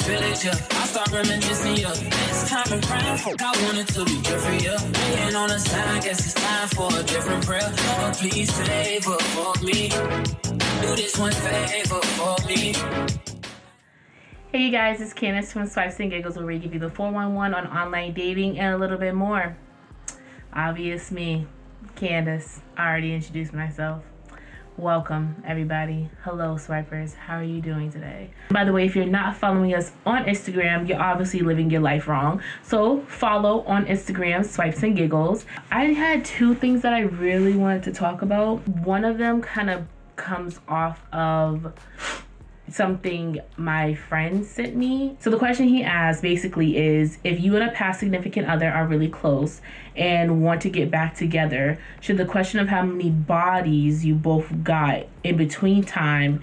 feel it, yeah. I start reminiscing, yeah. Next time around, I want it to be different, yeah. Laying on the side, guess it's time for a different prayer. Oh, please favor for me. Do this one favor for me. Hey you guys, it's Candace from Swipes and Giggles, where we give you the 411 on online dating and a little bit more. Obvious me, Candace. I already introduced myself. Welcome everybody. Hello swipers, how are you doing today? By the way, if you're not following us on Instagram, you're obviously living your life wrong. So follow on Instagram, Swipes and Giggles. I had two things that I really wanted to talk about. One of them kind of comes off of something my friend sent me. So the question he asked basically is, if you and a past significant other are really close and want to get back together, should the question of how many bodies you both got in between time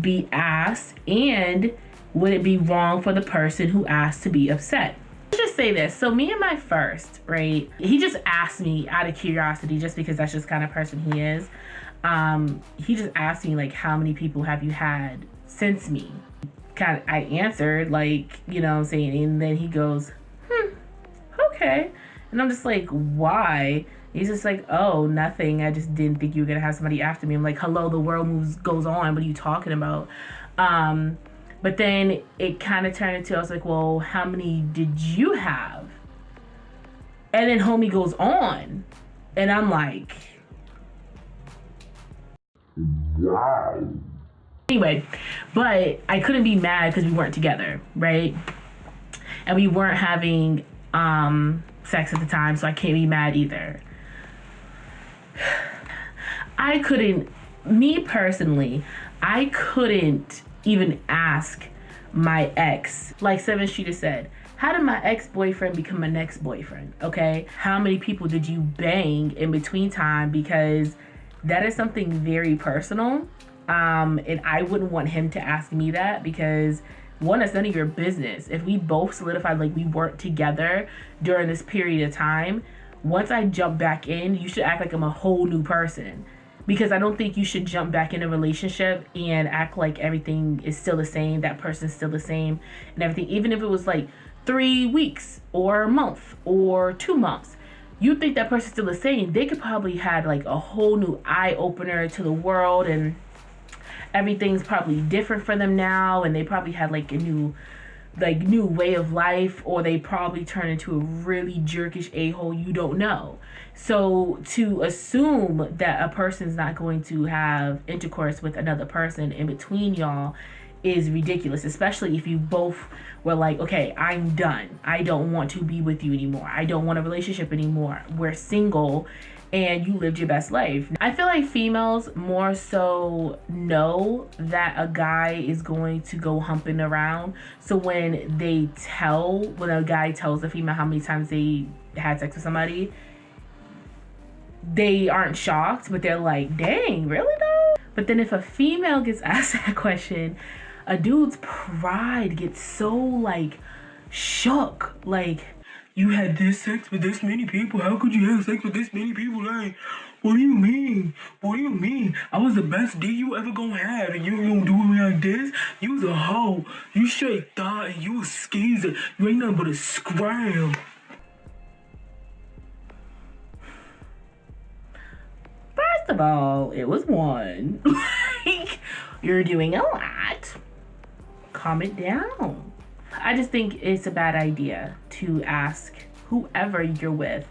be asked, and would it be wrong for the person who asked to be upset? Let's just say this. So me and my first, right, he just asked me out of curiosity, just because that's just kind of person he is. He just asked me, like, how many people have you had since me? I answered, like, you know what I'm saying? And then he goes, okay. And I'm just like, why? He's just like, oh, nothing. I just didn't think you were going to have somebody after me. I'm like, hello, the world goes on. What are you talking about? But then it kind of turned into, I was like, well, how many did you have? And then homie goes on. And I'm like, wow. Anyway, but I couldn't be mad because we weren't together, right? And we weren't having sex at the time, so I can't be mad either. Me personally, I couldn't even ask my ex. Like 7th Street has said, how did my ex-boyfriend become my next boyfriend? Okay, how many people did you bang in between time? Because that is something very personal, and I wouldn't want him to ask me that, because one, it's none of your business. If we both solidified like we weren't together during this period of time, once I jump back in, you should act like I'm a whole new person, because I don't think you should jump back in a relationship and act like everything is still the same, that person's still the same and everything. Even if it was like 3 weeks or a month or 2 months, you think that person's still the same. They could probably had like a whole new eye opener to the world, and everything's probably different for them now, and they probably had like a new way of life, or they probably turn into a really jerkish a-hole. You don't know. So to assume that a person's not going to have intercourse with another person in between y'all is ridiculous, especially if you both were like, okay, I'm done. I don't want to be with you anymore. I don't want a relationship anymore. We're single, and you lived your best life. I feel like females more so know that a guy is going to go humping around. So when a guy tells a female how many times they had sex with somebody, they aren't shocked, but they're like, dang, really though? But then if a female gets asked that question, a dude's pride gets so like shook. Like, you had this sex with this many people. How could you have sex with this many people? Like, what do you mean? What do you mean? I was the best D you ever gonna have, and you gonna do me like this? You was a hoe. You straight thought, and you was skeezer. You ain't nothing but a scram. First of all, it was one. Like, you're doing a lot. Calm it down. I just think it's a bad idea to ask whoever you're with,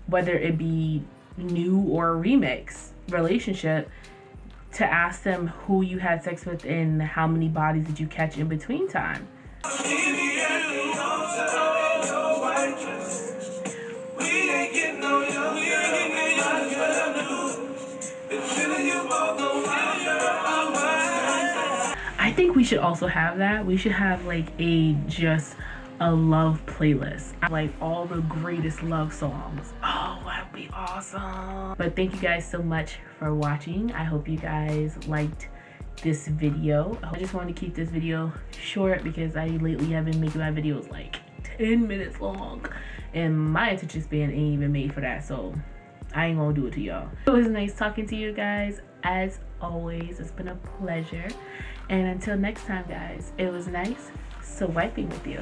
whether it be new or a remix relationship, to ask them who you had sex with and how many bodies did you catch in between time. I think we should also have that. We should have like a love playlist, like all the greatest love songs. Oh, that'd be awesome. But thank you guys so much for watching. I hope you guys liked this video. I just wanted to keep this video short because I lately have been making my videos like 10 minutes long, and my attention span ain't even made for that, so I ain't gonna do it to y'all. It was nice talking to you guys. As always, it's been a pleasure. And until next time, guys, it was nice So wifing with you.